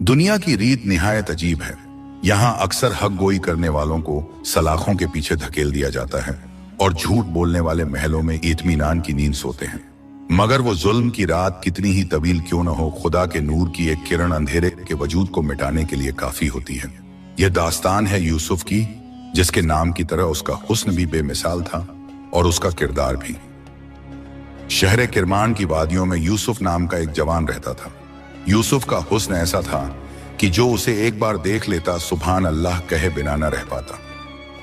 दुनिया की रीत निहायत अजीब है। यहाँ अक्सर हक गोई करने वालों को सलाखों के पीछे धकेल दिया जाता है और झूठ बोलने वाले महलों में इत्मीनान की नींद सोते हैं। मगर वो जुल्म की रात कितनी ही तवील क्यों न हो, खुदा के नूर की एक किरण अंधेरे के वजूद को मिटाने के लिए काफी होती है। यह दास्तान है यूसुफ की, जिसके नाम की तरह उसका हुस्न भी बेमिसाल था और उसका किरदार भी। शहर किरमान की वादियों में यूसुफ नाम का एक जवान रहता था। यूसुफ का हुस्न ऐसा था कि जो उसे एक बार देख लेता सुभान अल्लाह कहे बिना न रह पाता।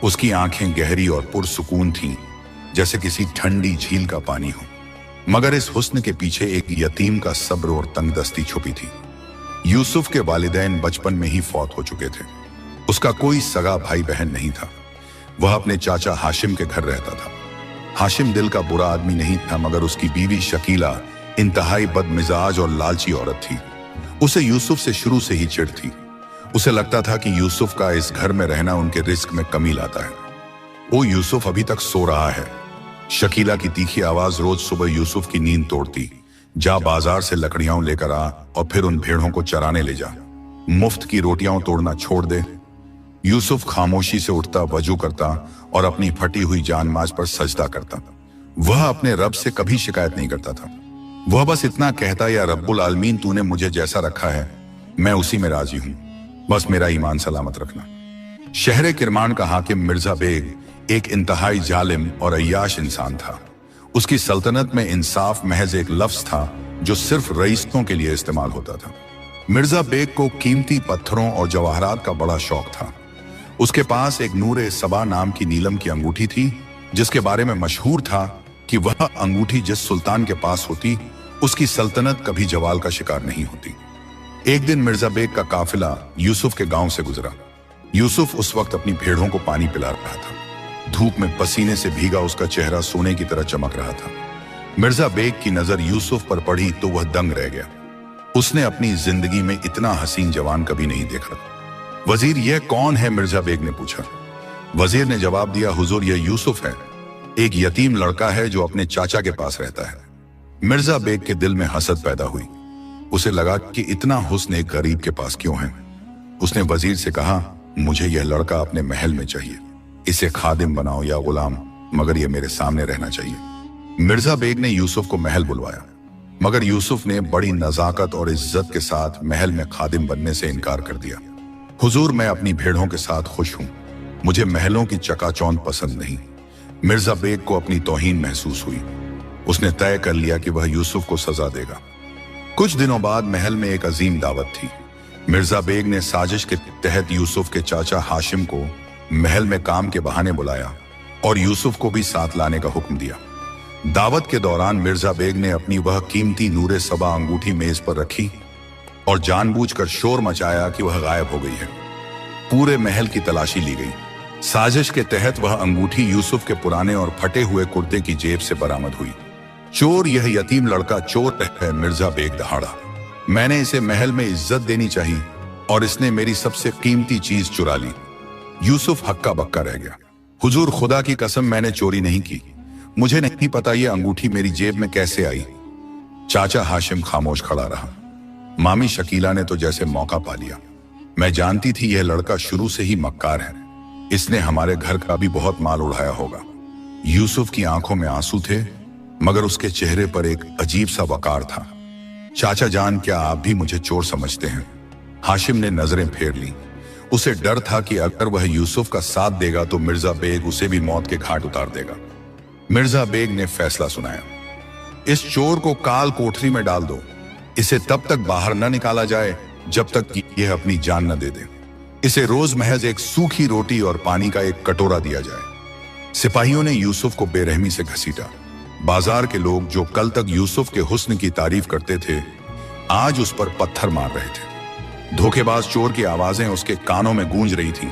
उसकी आंखें गहरी और पुरसुकून थीं, जैसे किसी ठंडी झील का पानी हो। मगर इस हुस्न के पीछे एक यतीम का सब्र और तंगदस्ती छुपी थी। यूसुफ के वालिदैन बचपन में ही फौत हो चुके थे। उसका कोई सगा भाई बहन नहीं था। वह अपने चाचा हाशिम के घर रहता था। हाशिम दिल का बुरा आदमी नहीं था, मगर उसकी बीवी शकीला इंतहाई बदमिजाज और लालची औरत थी। उसे यूसुफ से शुरू से ही चिढ़ थी। उसे लगता था कि यूसुफ का इस घर में रहना उनके रिस्क में कमी लाता है। वो यूसुफ अभी तक सो रहा है। शकीला की तीखी आवाज रोज सुबह यूसुफ की नींद तोड़ती। जा बाजार से लकड़ियां लेकर आ और फिर उन भेड़ों को चराने ले जा। मुफ्त की रोटियां तोड़ना छोड़ दे। यूसुफ खामोशी से उठता, वजू करता और अपनी फटी हुई जानमाज पर सजदा करता। वह अपने रब से कभी शिकायत नहीं करता था। वह बस इतना कहता, या रब्बुल आलमीन तूने मुझे जैसा रखा है मैं उसी में राजी हूं, बस मेरा ईमान सलामत रखना। शहर किरमान का हाकिम मिर्जा बेग एक इंतहाई जालिम और अय्याश इंसान था। उसकी सल्तनत में इंसाफ महज एक लफ्ज था जो सिर्फ रईसों के लिए इस्तेमाल होता था। मिर्जा बेग को कीमती पत्थरों और जवाहरात का बड़ा शौक था। उसके पास एक नूरे सबा नाम की नीलम की अंगूठी थी, जिसके बारे में मशहूर था कि वह अंगूठी जिस सुल्तान के पास होती उसकी सल्तनत कभी जवाल का शिकार नहीं होती। एक दिन मिर्जा बेग का काफिला यूसुफ के गांव से गुजरा। यूसुफ उस वक्त अपनी भेड़ों को पानी पिला रहा था। धूप में पसीने से भीगा उसका चेहरा सोने की तरह चमक रहा था। मिर्जा बेग की नजर यूसुफ पर पड़ी तो वह दंग रह गया। उसने अपनी जिंदगी में इतना हसीन जवान कभी नहीं देखा। वजीर, यह कौन है? मिर्जा बेग ने पूछा। वजीर ने जवाब दिया, हुजूर, यह यूसुफ है, एक यतीम लड़का है जो अपने चाचा के पास रहता है। मिर्जा बेग के दिल में हसद पैदा हुई। उसे लगा कि इतना हुस्न एक गरीब के पास क्यों है। उसने वजीर से कहा, मुझे यह लड़का अपने महल में चाहिए। इसे खादिम बनाओ या गुलाम, मगर यह मेरे सामने रहना चाहिए। मिर्जा बेग ने यूसुफ को महल बुलवाया, मगर यूसुफ ने बड़ी नजाकत और इज्जत के साथ महल में खादिम बनने से इनकार कर दिया। हुजूर, मैं अपनी भेड़ों के साथ खुश हूं, मुझे महलों की चकाचौंध पसंद नहीं। मिर्जा बेग को अपनी तौहीन महसूस हुई। उसने तय कर लिया कि वह यूसुफ को सजा देगा। कुछ दिनों बाद महल में एक अजीम दावत थी। मिर्जा बेग ने साजिश के तहत यूसुफ के चाचा हाशिम को महल में काम के बहाने बुलाया और यूसुफ को भी साथ लाने का हुक्म दिया। दावत के दौरान मिर्जा बेग ने अपनी वह कीमती नूरे सबा अंगूठी मेज पर रखी और जानबूझकर शोर मचाया कि वह गायब हो गई है। पूरे महल की तलाशी ली गई। साजिश के तहत वह अंगूठी यूसुफ के पुराने और फटे हुए कुर्ते की जेब से बरामद हुई। चोर, यह यतीम लड़का चोर है, मिर्जा बेग दहाड़ा। मैंने इसे महल में इज्जत देनी चाहिए और इसने मेरी सबसे कीमती चीज चुरा ली। यूसुफ हक्का बक्का रह गया। हुजूर, खुदा की कसम, मैंने चोरी नहीं की। मुझे नहीं पता यह अंगूठी मेरी जेब में कैसे आई। चाचा हाशिम खामोश खड़ा रहा। मामी शकीला ने तो जैसे मौका पा लिया। मैं जानती थी यह लड़का शुरू से ही मक्कार है। इसने हमारे घर का भी बहुत माल उड़ाया होगा। यूसुफ की आंखों में आंसू थे, मगर उसके चेहरे पर एक अजीब सा वकार था। चाचा जान, क्या आप भी मुझे चोर समझते हैं? हाशिम ने नजरें फेर ली। उसे डर था कि अगर वह यूसुफ का साथ देगा तो मिर्जा बेग उसे भी मौत के घाट उतार देगा। मिर्जा बेग ने फैसला सुनाया, इस चोर को काल कोठरी में डाल दो। इसे तब तक बाहर न निकाला जाए जब तक कि यह अपनी जान न दे दे। इसे रोज महज एक सूखी रोटी और पानी का एक कटोरा दिया जाए। सिपाहियों ने यूसुफ को बेरहमी से घसीटा। बाजार के लोग जो कल तक यूसुफ के हुस्न की तारीफ करते थे, आज उस पर पत्थर मार रहे थे। धोखेबाज चोर की आवाजें उसके कानों में गूंज रही थीं।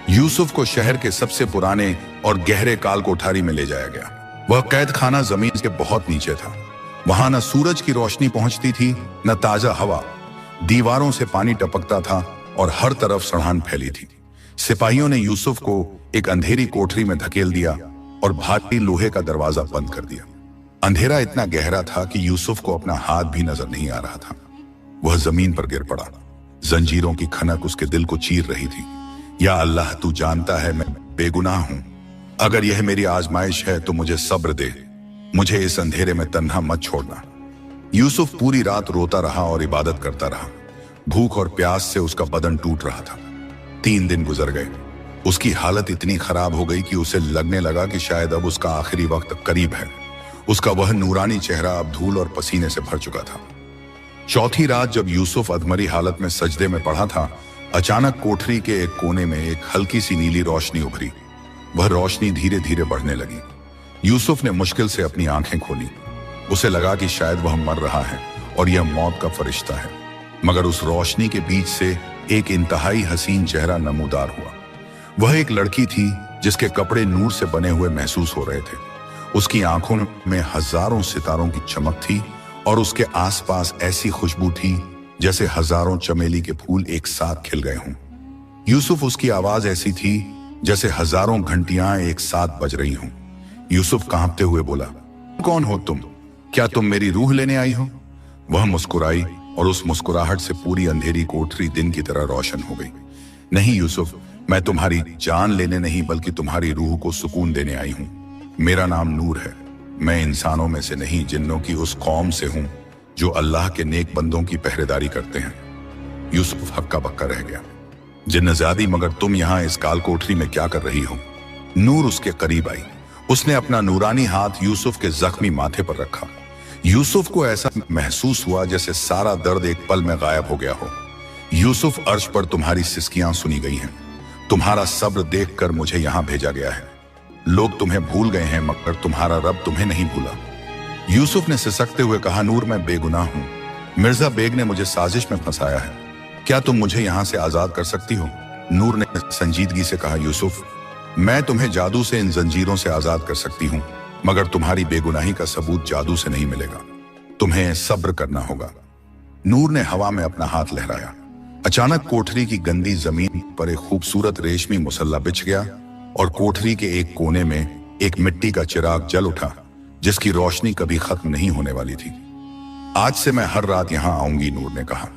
यूसुफ को शहर के सबसे पुराने और गहरे काल कोठारी में ले जाया गया। वह कैद खाना जमीन के बहुत नीचे था। वहां न सूरज की रोशनी पहुंचती थी, न ताजा हवा। दीवारों से पानी टपकता था और हर तरफ सड़ाहट फैली थी। सिपाहियों ने यूसुफ को एक अंधेरी कोठरी में धकेल दिया और भारी लोहे का दरवाजा बंद कर दिया। अंधेरा इतना गहरा था कि यूसुफ को अपना हाथ भी नजर नहीं आ रहा था। वह जमीन पर गिर पड़ा। जंजीरों की खनक उसके दिल को चीर रही थी। या अल्लाह, तू जानता है मैं बेगुनाह हूं। अगर यह मेरी आजमाइश है तो मुझे सब्र दे, मुझे इस अंधेरे में तन्हा मत छोड़ना। यूसुफ पूरी रात रोता रहा और इबादत करता रहा। भूख और प्यास से उसका बदन टूट रहा था। 3 दिन गुजर गए। उसकी हालत इतनी खराब हो गई कि उसे लगने लगा कि शायद अब उसका आखिरी वक्त करीब है। उसका वह नूरानी चेहरा अब धूल और पसीने से भर चुका था। चौथी रात जब यूसुफ अधमरी हालत में सजदे में पड़ा था, अचानक कोठरी के एक कोने में एक हल्की सी नीली रोशनी उभरी। वह रोशनी धीरे धीरे बढ़ने लगी। यूसुफ ने मुश्किल से अपनी आंखें खोली। उसे लगा कि शायद वह मर रहा है और यह मौत का फरिश्ता है। मगर उस रोशनी के बीच से एक इंतहाई हसीन चेहरा नमूदार हुआ। वह एक लड़की थी जिसके कपड़े नूर से बने हुए महसूस हो रहे थे। उसकी आंखों में हजारों सितारों की चमक थी और उसके आसपास ऐसी खुशबू थी जैसे हजारों चमेली के फूल एक साथ खिल गए हों। यूसुफ, उसकी आवाज ऐसी थी जैसे हजारों घंटियां एक साथ बज रही हों। यूसुफ कांपते हुए बोला, कौन हो तुम? क्या तुम मेरी रूह लेने आई हो? वह मुस्कुराई और उस मुस्कुराहट से पूरी अंधेरी कोठरी दिन की तरह रोशन हो गई। नहीं यूसुफ, मैं तुम्हारी जान लेने नहीं बल्कि तुम्हारी रूह को सुकून देने आई हूं। मेरा नाम नूर है। मैं इंसानों में से नहीं, जिन्नों की उस कौम से हूं जो अल्लाह के नेक बंदों की पहरेदारी करते हैं। यूसुफ हक्का बक्का रह गया। जिन्नजादी, मगर तुम यहां इस काल कोठरी में क्या कर रही हो? नूर उसके करीब आई। उसने अपना नूरानी हाथ यूसुफ के जख्मी माथे पर रखा। यूसुफ को ऐसा महसूस हुआ जैसे सारा दर्द एक पल में गायब हो गया हो। यूसुफ, अर्श पर तुम्हारी सिसकियां सुनी गई हैं। तुम्हारा सब्र देखकर मुझे यहां भेजा गया है। लोग तुम्हें भूल गए हैं मगर तुम्हारा रब तुम्हें नहीं भूला। यूसुफ ने सिसकते हुए कहा, नूर, मैं बेगुनाह हूं। मिर्जा बेग ने मुझे साजिश में फंसाया है। क्या तुम मुझे यहां से आजाद कर सकती हो? नूर ने संजीदगी से कहा, यूसुफ, मैं तुम्हें जादू से इन जंजीरों से आजाद कर सकती हूं, मगर तुम्हारी बेगुनाही का सबूत जादू से नहीं मिलेगा। तुम्हें सब्र करना होगा। नूर ने हवा में अपना हाथ लहराया। अचानक कोठरी की गंदी जमीन पर एक खूबसूरत रेशमी मुसल्ला बिछ गया और कोठरी के एक कोने में एक मिट्टी का चिराग जल उठा जिसकी रोशनी कभी खत्म नहीं होने वाली थी। आज से मैं हर रात यहां आऊंगी, नूर ने कहा।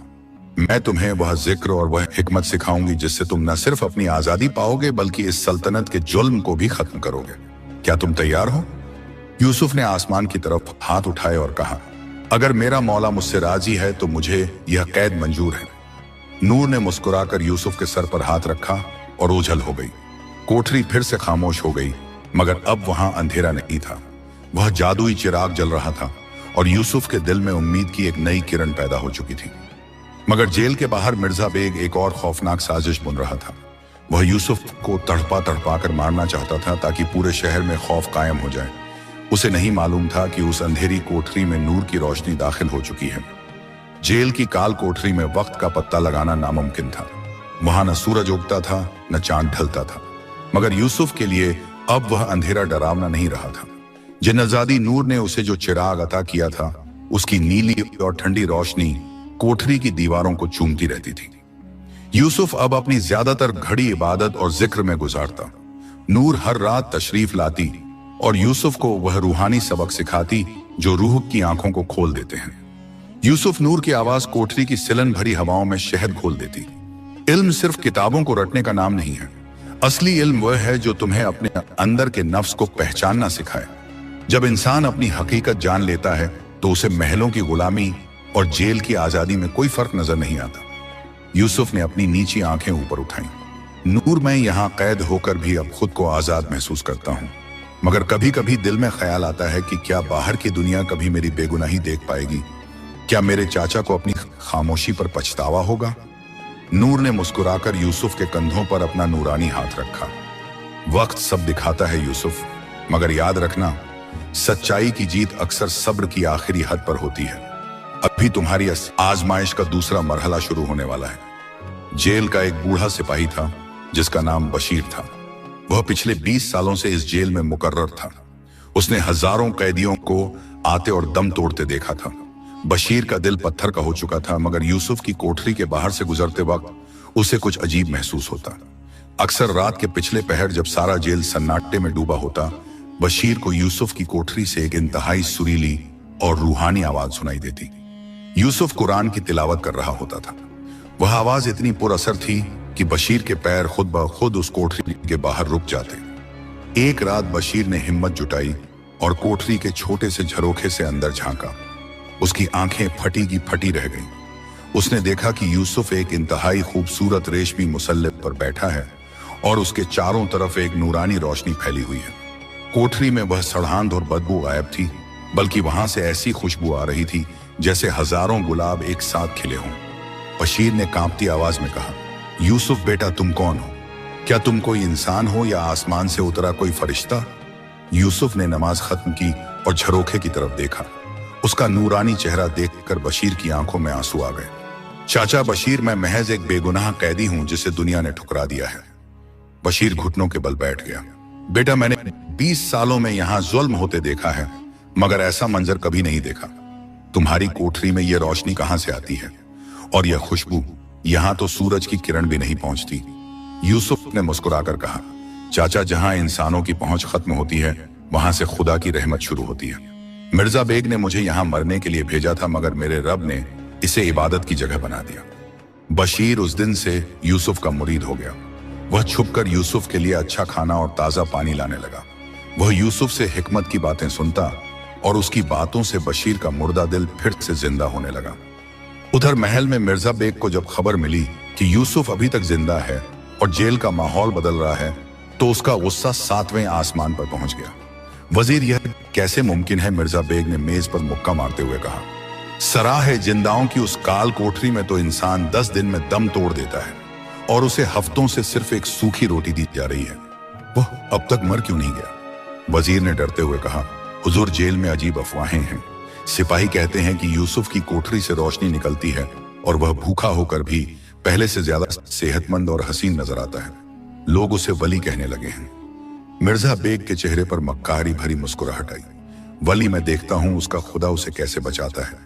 मैं तुम्हें वह जिक्र और वह हिकमत सिखाऊंगी जिससे तुम न सिर्फ अपनी आजादी पाओगे बल्कि इस सल्तनत के जुल्म को भी खत्म करोगे। क्या तुम तैयार हो? यूसुफ ने आसमान की तरफ हाथ उठाए और कहा, अगर मेरा मौला मुझसे राजी है तो मुझे यह कैद मंजूर है। नूर ने मुस्कुराकर यूसुफ के सर पर हाथ रखा और ओझल हो गई। कोठरी फिर से खामोश हो गई, मगर अब वहां अंधेरा नहीं था। वह जादुई चिराग जल रहा था और यूसुफ के दिल में उम्मीद की एक नई किरण पैदा हो चुकी थी। मगर जेल के बाहर मिर्जा बेग एक और खौफनाक साजिश बुन रहा था। वह यूसुफ को तड़पा तड़पा कर मारना चाहता था ताकि पूरे शहर में खौफ कायम हो जाए। उसे नहीं मालूम था कि उस अंधेरी कोठरी में नूर की रोशनी दाखिल हो चुकी है। जेल की काल कोठरी में वक्त का पत्ता लगाना नामुमकिन था। वहां न सूरज उगता था न चांद ढलता था, मगर यूसुफ के लिए अब वह अंधेरा डरावना नहीं रहा था। जिन्नजादी नूर ने उसे जो चिराग अता किया था, उसकी नीली और ठंडी रोशनी कोठरी की दीवारों को चूमती रहती थी। यूसुफ अब अपनी ज्यादातर घड़ी इबादत और जिक्र में गुजारता। नूर हर रात तशरीफ लाती और यूसुफ को वह रूहानी सबक सिखाती जो रूह की आंखों को खोल देते हैं। यूसुफ, नूर की आवाज कोठरी की सिलन भरी हवाओं में शहद घोल देती। इल्म सिर्फ किताबों को रटने का नाम नहीं है। असली इल्म वह है जो तुम्हें अपने अंदर के नफ्स को पहचानना सिखाए। जब इंसान अपनी हकीकत जान लेता है तो उसे महलों की गुलामी और जेल की आजादी में कोई फर्क नजर नहीं आता। यूसुफ ने अपनी नीची आंखें ऊपर उठाई। नूर, मैं यहां कैद होकर भी अब खुद को आजाद महसूस करता हूं, मगर कभी कभी दिल में ख्याल आता है कि क्या बाहर की दुनिया कभी मेरी बेगुनाही देख पाएगी? क्या मेरे चाचा को अपनी खामोशी पर पछतावा होगा? नूर ने मुस्कुराकर यूसुफ के कंधों पर अपना नूरानी हाथ रखा। वक्त सब दिखाता है यूसुफ, मगर याद रखना, सच्चाई की जीत अक्सर सब्र की आखिरी हद पर होती है। अभी तुम्हारी आजमाइश का दूसरा मरहला शुरू होने वाला है। जेल का एक बूढ़ा सिपाही था जिसका नाम बशीर था। वह पिछले 20 सालों से इस जेल में मुकर्रर था। उसने हजारों कैदियों को आते और दम तोड़ते देखा था। बशीर का दिल पत्थर का हो चुका था, मगर यूसुफ की कोठरी के बाहर से गुजरते वक्त उसे कुछ अजीब महसूस होता। अक्सर रात के पिछले पहर जब सारा जेल सन्नाटे में डूबा होता, बशीर को यूसुफ की कोठरी से एक इंतहाई सुरीली और रूहानी आवाज सुनाई देती। यूसुफ कुरान की तिलावत कर रहा होता था। वह आवाज इतनी पुरअसर थी कि बशीर के पैर खुद ब खुद उस कोठरी के बाहर रुक जाते। एक रात बशीर ने हिम्मत जुटाई और कोठरी के छोटे से झरोखे से अंदर झांका। उसकी आंखें फटी की फटी रह गईं। उसने देखा कि यूसुफ एक इंतहाई खूबसूरत रेशमी मुसल्ले पर बैठा है और उसके चारों तरफ एक नूरानी रोशनी फैली हुई है। कोठरी में वह सड़ांध और बदबू गायब थी, बल्कि वहां से ऐसी खुशबू आ रही थी जैसे हजारों गुलाब एक साथ खिले हों। बशीर ने कांपती आवाज में कहा, यूसुफ बेटा, तुम कौन हो? क्या तुम कोई इंसान हो या आसमान से उतरा कोई फरिश्ता? यूसुफ ने नमाज खत्म की और झरोखे की तरफ देखा। उसका नूरानी चेहरा देखकर बशीर की आंखों में आंसू आ गए। चाचा बशीर, मैं महज एक बेगुनाह कैदी हूं जिसे दुनिया ने ठुकरा दिया है। बशीर घुटनों के बल बैठ गया। बेटा, मैंने 20 सालों में यहां जुल्म होते देखा है, मगर ऐसा मंजर कभी नहीं देखा। तुम्हारी कोठरी में यह रोशनी कहां से आती है? और यह खुशबू? यहां तो सूरज की किरण भी नहीं पहुंचती। यूसुफ ने मुस्कुराकर कहा, चाचा, जहां इंसानों की पहुंच खत्म होती है, वहां से खुदा की रहमत शुरू होती है। मिर्जा बेग ने मुझे यहां मरने के लिए भेजा था, मगर मेरे रब ने इसे इबादत की जगह बना दिया। बशीर उस दिन से यूसुफ का मुरीद हो गया। वह छुपकर यूसुफ के लिए अच्छा खाना और ताजा पानी लाने लगा। वह यूसुफ से हिकमत की बातें सुनता और उसकी बातों से बशीर का मुर्दा दिल फिर से जिंदा होने लगा। उधर महल में मिर्जा बेग को जब खबर मिली कि यूसुफ अभी तक जिंदा है और जेल का माहौल बदल रहा है, तो उसका गुस्सा 7वें आसमान पर पहुंच गया। वजीर, यह कैसे मुमकिन है? मिर्जा बेग ने मेज पर मुक्का मारते हुए कहा। सराह है जिंदाओं की उस काल कोठरी में तो इंसान 10 दिन में दम तोड़ देता है और उसे हफ्तों से सिर्फ एक सूखी रोटी दी जा रही है। वह अब तक मर क्यों नहीं गया? वजीर ने डरते हुए कहा, हुजूर, जेल में अजीब अफवाहें हैं। सिपाही कहते हैं कि यूसुफ की कोठरी से रोशनी निकलती है और वह भूखा होकर भी पहले से ज्यादा सेहतमंद और हसीन नजर आता है। लोग उसे वली कहने लगे हैं। मिर्जा बेग के चेहरे पर मक्कारी भरी मुस्कुराहट आई। वली, मैं देखता हूं उसका खुदा उसे कैसे बचाता है।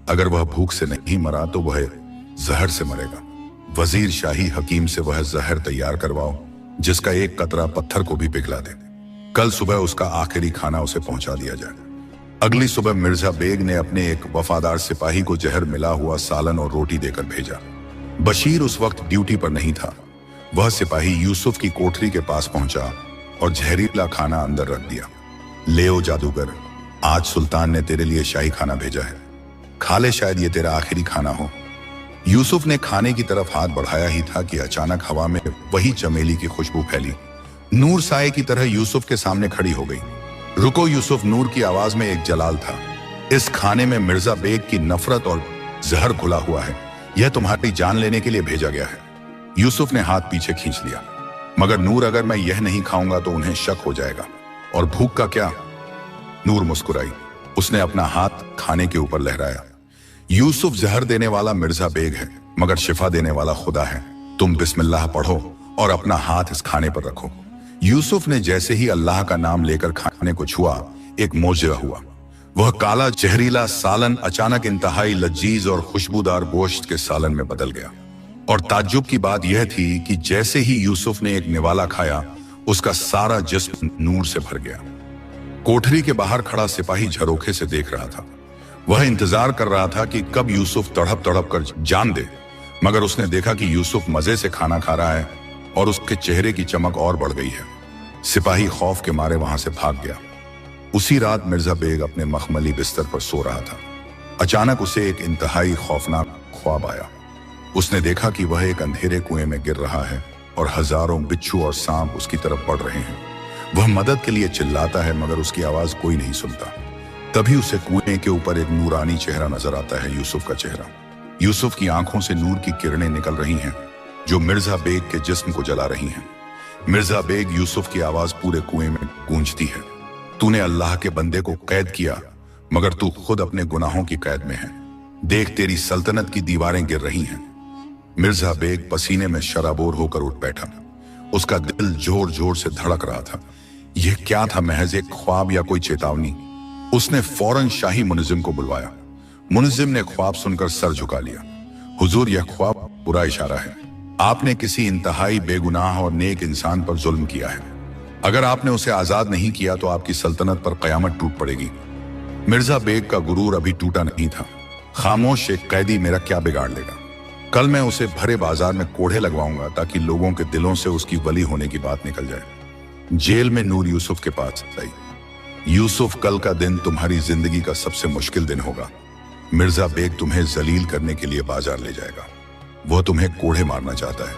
अगर वह भूख से नहीं मरा तो वह जहर से मरेगा। वजीर, शाही हकीम से वह जहर तैयार करवाओ जिसका एक कतरा पत्थर को भी पिघला दे। कल सुबह उसका आखिरी खाना उसे पहुंचा दिया जाए। अगली सुबह मिर्जा बेग ने अपने एक वफादार सिपाही को जहर मिला हुआ सालन और रोटी देकर भेजा। बशीर उस वक्त ड्यूटी पर नहीं था। वह सिपाही यूसुफ की कोठरी के पास पहुंचा और जहरीला खाना अंदर रख दिया। ले ओ जादूगर, आज सुल्तान ने तेरे लिए शाही खाना भेजा है, खा ले, शायद ये तेरा आखिरी खाना हो। यूसुफ ने खाने की तरफ हाथ बढ़ाया ही था कि अचानक हवा में वही चमेली की खुशबू फैली। नूर साए की तरह यूसुफ के सामने खड़ी हो गई। रुको यूसुफ, नूर की आवाज में एक जलाल था। इस खाने में मिर्जा बेग की नफरत और जहर घुला हुआ है। यह तुम्हारी जान लेने के लिए भेजा गया है। यूसुफ ने हाथ पीछे खींच लिया। मगर नूर, अगर मैं यह नहीं खाऊंगा तो उन्हें शक हो जाएगा। और भूख का क्या? नूर मुस्कुराई। उसने अपना हाथ खाने के ऊपर लहराया। यूसुफ जहर देने वाला मिर्जा बेग है, मगर शिफा देने वाला खुदा है। तुम बिस्मिल्लाह पढ़ो और अपना हाथ इस खाने पर रखो। यूसुफ ने जैसे ही अल्लाह का नाम लेकर खाने को छुआ, एक मोजज़ा हुआ। वह काला जहरीला सालन अचानक इंतहाई लजीज और खुशबूदार गोश्त के सालन में बदल गया। और ताज्जुब की बात यह थी कि जैसे ही यूसुफ ने एक निवाला खाया, उसका सारा जिस्म नूर से भर गया। कोठरी के बाहर खड़ा सिपाही झरोखे से देख रहा था। वह इंतजार कर रहा था कि कब यूसुफ तड़प तड़प कर जान दे, मगर उसने देखा कि यूसुफ मजे से खाना खा रहा है और उसके चेहरे की चमक और बढ़ गई है। सिपाही खौफ के मारे वहां से भाग गया। उसी रात मिर्जा बेग अपने मखमली बिस्तर पर सो रहा था। अचानक उसे एक इंतहाई खौफनाक ख्वाब आया। उसने देखा कि वह एक अंधेरे कुएं में गिर रहा है और हजारों बिच्छू और सांप उसकी तरफ बढ़ रहे हैं। वह मदद के लिए चिल्लाता है, मगर उसकी आवाज कोई नहीं सुनता। तभी उसे कुएं के ऊपर एक नूरानी चेहरा नजर आता है, यूसुफ का चेहरा। यूसुफ की आंखों से नूर की किरणें निकल रही हैं, जो मिर्जा बेग के जिस्म को जला रही हैं। मिर्जा बेग, यूसुफ की आवाज पूरे कुएं में गूंजती है। तूने अल्लाह के बंदे को कैद किया, मगर तू खुद अपने गुनाहों की कैद में है। देख, तेरी सल्तनत की दीवारें गिर रही हैं। मिर्जा बेग पसीने में शराबोर होकर उठ बैठा। उसका दिल जोर जोर से धड़क रहा था। यह क्या था? महज एक ख्वाब या कोई चेतावनी? उसने फौरन शाही मुनजिम को बुलवाया। मुनजिम ने ख्वाब सुनकर सर झुका लिया। हुजूर, यह ख्वाब बुरा इशारा है। आपने किसी इंतहाई बेगुनाह और नेक इंसान पर जुल्म किया है। अगर आपने उसे आजाद नहीं किया तो आपकी सल्तनत पर कयामत टूट पड़ेगी। मिर्जा बेग का गुरूर अभी टूटा नहीं था। खामोश एक कैदी मेरा क्या बिगाड़ लेगा? कल मैं उसे भरे बाजार में कोढ़े लगवाऊंगा ताकि लोगों के दिलों से उसकी वली होने की बात निकल जाए। जेल में नूर यूसुफ के पास आई। यूसुफ, कल का दिन तुम्हारी जिंदगी का सबसे मुश्किल दिन होगा। मिर्जा बेग तुम्हें जलील करने के लिए बाजार ले जाएगा। वह तुम्हें कोढ़े मारना चाहता है।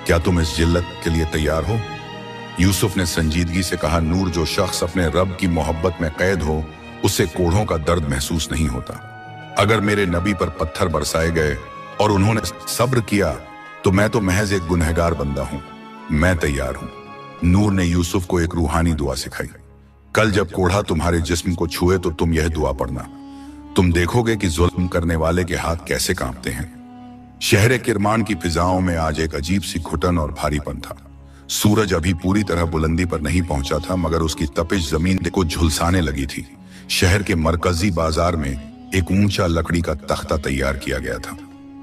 क्या तुम इस जिल्लत के लिए तैयार हो? यूसुफ ने संजीदगी से कहा, नूर, जो शख्स अपने रब की मोहब्बत में कैद हो उससे कोढ़ों का दर्द महसूस नहीं होता। अगर मेरे नबी पर पत्थर बरसाए गए और उन्होंने सब्र किया तो मैं तो महज एक गुनहगार बंदा हूं। मैं तैयार हूं। नूर ने यूसुफ को एक रूहानी दुआ सिखाई। कल जब कोढ़ा तुम्हारे जिस्म को छुए तो तुम यह दुआ पढ़ना। तुम देखोगे कि जुल्म करने वाले के हाथ कैसे कांपते हैं। शहर किरमान की फिजाओं में आज एक अजीब सी घुटन और भारीपन था। सूरज अभी पूरी तरह बुलंदी पर नहीं पहुंचा था, मगर उसकी तपिश जमीन को झुलसाने लगी थी। शहर के मरकजी बाजार में एक ऊंचा लकड़ी का तख्ता तैयार किया गया था।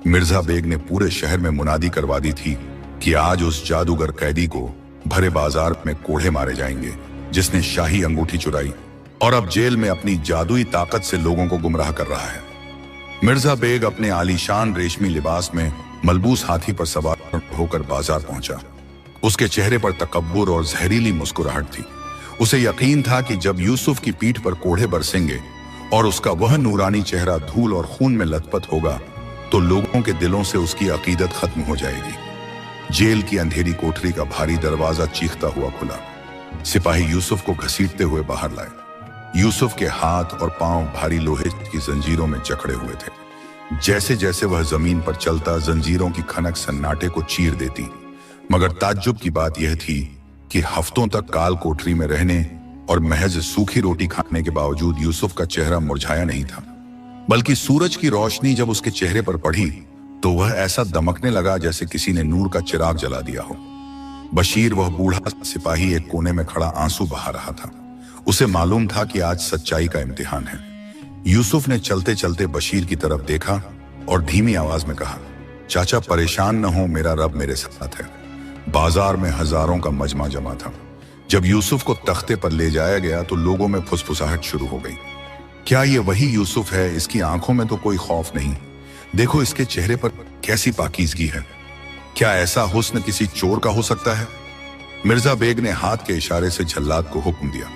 मिर्जा बेग ने पूरे शहर में मुनादी करवा दी थी कि आज उस जादूगर कैदी को भरे बाजार में कोढ़े मारे जाएंगे जिसने शाही अंगूठी चुराई और अब जेल में अपनी जादुई ताकत से लोगों को गुमराह कर रहा है। मिर्जा बेग अपने आलीशान रेशमी लिबास में मलबूस हाथी पर सवार होकर बाजार पहुंचा। उसके चेहरे पर तकब्बुर और जहरीली मुस्कुराहट थी। उसे यकीन था कि जब यूसुफ की पीठ पर कोढ़े बरसेंगे और उसका वह नूरानी चेहरा धूल और खून में लथपथ होगा तो लोगों के दिलों से उसकी अकीदत खत्म हो जाएगी। जेल की अंधेरी कोठरी का भारी दरवाजा चीखता हुआ खुला। सिपाही यूसुफ को घसीटते हुए बाहर लाए। यूसुफ के हाथ और पांव भारी लोहे की जंजीरों में जकड़े हुए थे। जैसे जैसे वह जमीन पर चलता जंजीरों की खनक सन्नाटे को चीर देती। मगर ताज्जुब की बात यह थी कि हफ्तों तक काल कोठरी में रहने और महज सूखी रोटी खाने के बावजूद यूसुफ का चेहरा मुरझाया नहीं था, बल्कि सूरज की रोशनी जब उसके चेहरे पर पड़ी तो वह ऐसा दमकने लगा जैसे किसी ने नूर का चिराग जला दिया हो। बशीर, वह बूढ़ा सिपाही, एक कोने में खड़ा आंसू बहा रहा था। उसे मालूम था कि आज सच्चाई का इम्तिहान है। यूसुफ ने चलते चलते बशीर की तरफ देखा और धीमी आवाज में कहा, चाचा परेशान न हो, मेरा रब मेरे साथ है। बाजार में हजारों का मजमा जमा था। जब यूसुफ को तख्ते पर ले जाया गया तो लोगों में फुसफुसाहट शुरू हो गई। क्या ये वही यूसुफ है? इसकी आंखों में तो कोई खौफ नहीं। देखो इसके चेहरे पर कैसी पाकीज़गी है। क्या ऐसा हुस्न किसी चोर का हो सकता है? मिर्जा बेग ने हाथ के इशारे से झल्लाद को हुक्म दिया।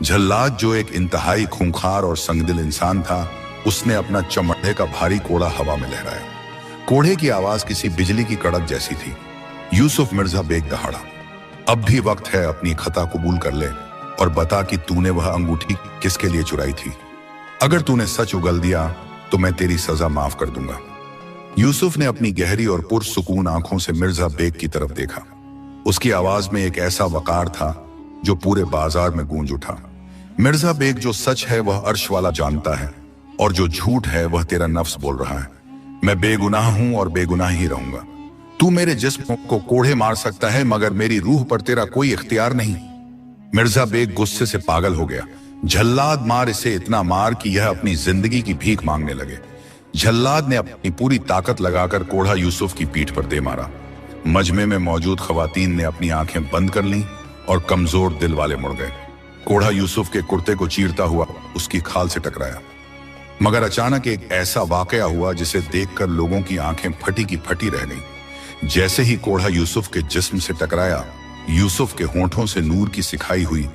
झल्लाद, जो एक इंतहाई खूंखार और संगदिल इंसान था, उसने अपना चमड़े का भारी कोड़ा हवा में लहराया। कोढ़े की आवाज किसी बिजली की कड़क जैसी थी। यूसुफ, मिर्जा बेग दहाड़ा, अब भी वक्त है, अपनी खता कबूल कर ले और बता कि तूने वह अंगूठी किसके लिए चुराई थी। अगर तूने सच उगल दिया तो मैं तेरी सजा माफ कर दूंगा। यूसुफ ने अपनी गहरी और पुरसुकून आंखों से मिर्जा बेग की तरफ देखा। उसकी आवाज में एक ऐसा वकार था जो पूरे बाजार में गूंज उठा। मिर्जा बेग, जो सच है वह अर्श वाला जानता है और जो झूठ है वह तेरा नफ्स बोल रहा है। मैं बेगुनाह हूं और बेगुनाह ही रहूंगा। तू मेरे जिस्म को कोढ़े मार सकता है मगर मेरी रूह पर तेरा कोई इख्तियार नहीं। मिर्जा बेग गुस्से से पागल हो गया। झल्लाद, मार इसे, इतना मार कि यह अपनी जिंदगी की भीख मांगने लगे। झल्लाद ने अपनी पूरी ताकत लगाकर कोढ़ा यूसुफ की पीठ पर दे मारा। मजमे में मौजूद खवातीन ने अपनी आंखें बंद कर लीं और कमजोर दिल वाले मुड़ गए। कोढ़ा यूसुफ के कुर्ते को चीरता हुआ उसकी खाल से टकराया। मगर अचानक एक ऐसा वाकया हुआ जिसे देखकर लोगों की आंखें फटी की फटी रह गईं। जैसे ही कोढ़ा यूसुफ के जिस्म से टकराया, यूसुफ के होंठों से नूर की सिखाई हुई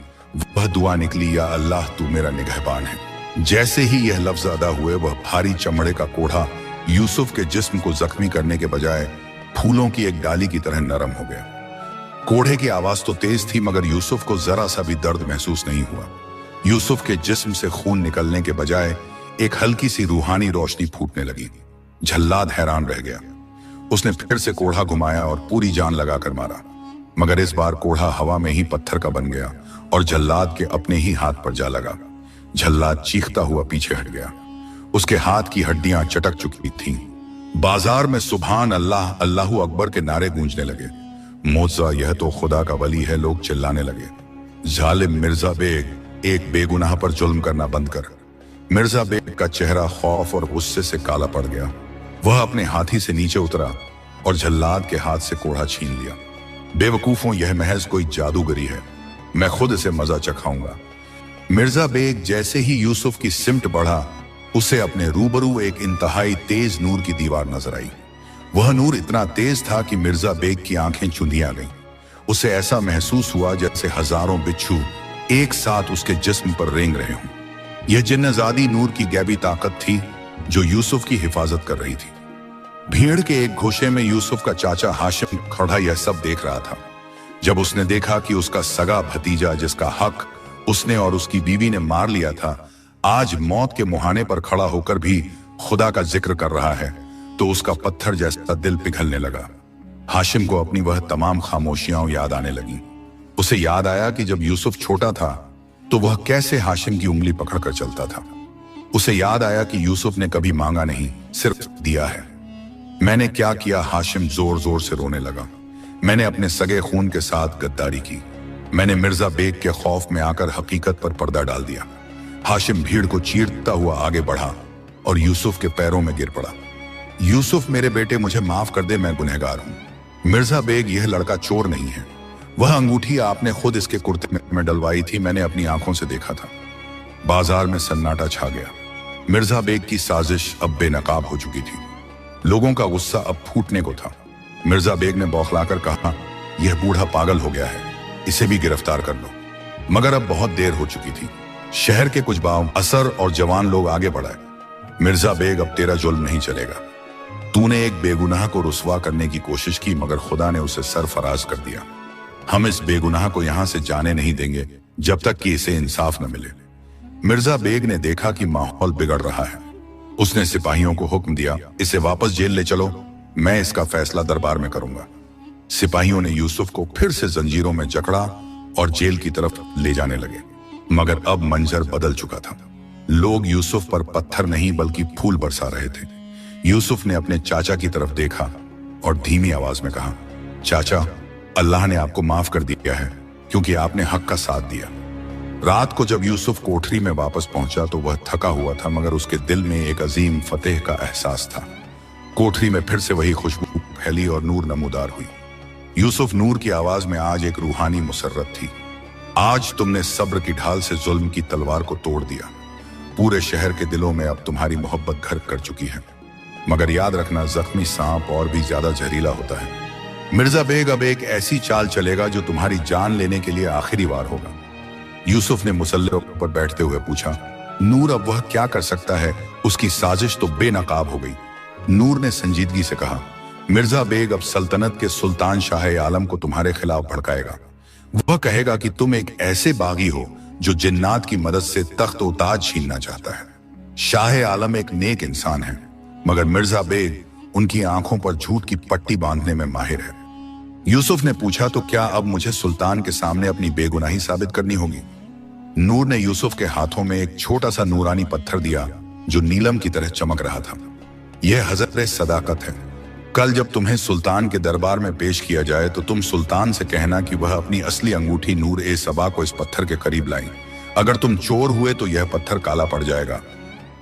वह दुआ निकली, या अल्लाह तू मेरा निगहबान है। जैसे ही यह लफ्ज अदा हुए, वह भारी चमड़े का कोढ़ा यूसुफ के जिस्म को जख्मी करने के बजाय फूलों की एक डाली की तरह नरम हो गया। कोढ़े की आवाज तो तेज थी मगर यूसुफ को जरा सा भी दर्द महसूस नहीं हुआ। यूसुफ के जिस्म से खून निकलने के बजाय एक हल्की सी रूहानी रोशनी फूटने लगी। झल्लाद हैरान रह गया। उसने फिर से कोढ़ा घुमाया और पूरी जान लगाकर मारा, मगर इस बार कोढ़ा हवा में ही पत्थर का बन गया और झल्लाद के अपने ही हाथ पर जा लगा। झल्लाद चीखता हुआ पीछे हट गया। उसके हाथ की हड्डियां चटक चुकी थीं। बाजार में सुभान अल्लाह, अल्लाहू अकबर के नारे गूंजने लगे। मोज़ा, यह तो खुदा का वली है, लोग चिल्लाने लगे। जालिम मिर्जा बेग, एक बेगुनाह पर जुल्म करना बंद कर। मिर्जा बेग का चेहरा खौफ और गुस्से से काला पड़ गया। वह अपने हाथी से नीचे उतरा और झल्लाद के हाथ से कोढ़ा छीन लिया। बेवकूफों, यह महज कोई जादूगरी है, मैं खुद इसे मजा चखाऊंगा। मिर्जा बेग जैसे ही यूसुफ की सिमट बढ़ा, उसे अपने रूबरू एक इंतहाई तेज नूर की दीवार नजर आई। वह नूर इतना तेज था कि मिर्जा बेग की आंखें चुंधिया गईं। उसे ऐसा महसूस हुआ जैसे हजारों बिच्छू एक साथ उसके जिस्म पर रेंग रहे हों। यह जिन्नजादी नूर की गैबी ताकत थी जो यूसुफ की हिफाजत कर रही थी। भीड़ के एक घोषे में यूसुफ का चाचा हाशिम खड़ा यह सब देख रहा था। जब उसने देखा कि उसका सगा भतीजा, जिसका हक उसने और उसकी बीवी ने मार लिया था, आज मौत के मुहाने पर खड़ा होकर भी खुदा का जिक्र कर रहा है, तो उसका पत्थर जैसा दिल पिघलने लगा। हाशिम को अपनी वह तमाम खामोशियां याद आने लगी। उसे याद आया कि जब यूसुफ छोटा था तो वह कैसे हाशिम की उंगली पकड़कर चलता था। उसे याद आया कि यूसुफ ने कभी मांगा नहीं, सिर्फ दिया है। मैंने क्या किया? हाशिम जोर जोर से रोने लगा। मैंने अपने सगे खून के साथ गद्दारी की। मैंने मिर्जा बेग के खौफ में आकर हकीकत पर पर्दा डाल दिया। हाशिम भीड़ को चीरता हुआ आगे बढ़ा और यूसुफ के पैरों में गिर पड़ा। यूसुफ, मेरे बेटे, मुझे माफ कर दे, मैं गुनहगार हूं। मिर्जा बेग, यह लड़का चोर नहीं है। वह अंगूठी आपने खुद इसके कुर्ते में डलवाई थी, मैंने अपनी आंखों से देखा था। बाजार में सन्नाटा छा गया। मिर्जा बेग की साजिश अब बेनकाब हो चुकी थी। लोगों का गुस्सा अब फूटने को था। मिर्जा बेग ने बौखलाकर कहा, यह बूढ़ा पागल हो गया है, इसे भी गिरफ्तार कर लो। मगर अब बहुत देर हो चुकी थी। शहर के कुछ बाव असर और जवान लोग आगे बढ़ाए। मिर्जा बेग, अब तेरा जुल्म नहीं चलेगा। तूने एक बेगुनाह को रुसवा करने की कोशिश की, मगर खुदा ने उसे सरफराज कर दिया। हम इस बेगुनाह को यहां से जाने नहीं देंगे जब तक कि इसे इंसाफ न मिले। मिर्जा बेग ने देखा कि माहौल बिगड़ रहा है। उसने सिपाहियों को हुक्म दिया, इसे वापस जेल ले चलो, मैं इसका फैसला दरबार में करूंगा। सिपाहियों ने यूसुफ को फिर से जंजीरों में जकड़ा और जेल की तरफ ले जाने लगे। मगर अब मंजर बदल चुका था। लोग यूसुफ पर पत्थर नहीं बल्कि फूल बरसा रहे थे। यूसुफ ने अपने चाचा की तरफ देखा और धीमी आवाज में कहा, चाचा, अल्लाह ने आपको माफ कर दिया है क्योंकि आपने हक का साथ दिया। रात को जब यूसुफ कोठरी में वापस पहुंचा तो वह थका हुआ था, मगर उसके दिल में एक अजीम फतेह का एहसास था। कोठरी में फिर से वही खुशबू फैली और नूर नमूदार हुई। यूसुफ, नूर की आवाज में आज एक रूहानी मुसर्रत थी। आज तुमने सब्र की ढाल से जुल्म की तलवार को तोड़ दिया। पूरे शहर के दिलों में अब तुम्हारी मोहब्बत घर कर चुकी है। मगर याद रखना, जख्मी सांप और भी ज्यादा जहरीला होता है। मिर्जा बेग अब एक ऐसी चाल चलेगा जो तुम्हारी जान लेने के लिए आखिरी बार होगा। यूसुफ ने मुसल्ले पर बैठते हुए पूछा, नूर, अब वह क्या कर सकता है? उसकी साजिश तो बेनकाब हो गई। नूर ने संजीदगी से कहा, मिर्जा बेग अब सल्तनत के सुल्तान शाह आलम को तुम्हारे खिलाफ भड़काएगा। वह कहेगा कि तुम एक ऐसे बागी हो जो जिन्नात की मदद से तख्त व ताज छीनना चाहता है। शाह आलम एक नेक इंसान है, मगर मिर्जा बेग उनकी आंखों पर झूठ की पट्टी बांधने में माहिर है। यूसुफ ने पूछा, तो क्या अब मुझे सुल्तान के सामने अपनी बेगुनाही साबित करनी होगी? नूर ने यूसुफ के हाथों में एक छोटा सा नूरानी पत्थर दिया जो नीलम की तरह चमक रहा था। यह हजरत सदाकत है। कल जब तुम्हें सुल्तान के दरबार में पेश किया जाए तो तुम सुल्तान से कहना कि वह अपनी असली अंगूठी नूर ए सबा को इस पत्थर के करीब लाई। अगर तुम चोर हुए तो यह पत्थर काला पड़ जाएगा,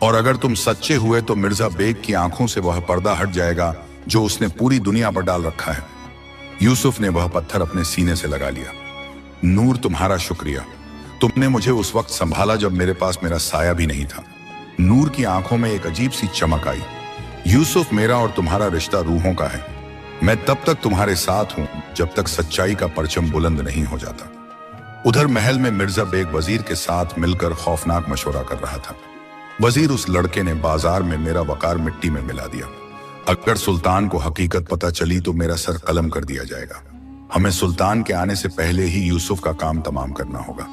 और अगर तुम सच्चे हुए तो मिर्जा बेग की आंखों से वह पर्दा हट जाएगा जो उसने पूरी दुनिया पर डाल रखा है। यूसुफ ने वह पत्थर अपने सीने से लगा लिया। नूर, तुम्हारा शुक्रिया। तुमने मुझे उस वक्त संभाला जब मेरे पास मेरा साया भी नहीं था। नूर की आंखों में एक अजीब सी चमक आई। यूसुफ, मेरा और तुम्हारा रिश्ता रूहों का है। मैं तब तक तुम्हारे साथ हूं जब तक सच्चाई का परचम बुलंद नहीं हो जाता। उधर महल में मिर्जा बेग वजीर के साथ मिलकर खौफनाक मशवरा कर रहा था। वजीर, उस लड़के ने बाजार में मेरा वकार मिट्टी में मिला दिया। अगर सुल्तान को हकीकत पता चली तो मेरा सर कलम कर दिया जाएगा। हमें सुल्तान के आने से पहले ही यूसुफ का काम तमाम करना होगा।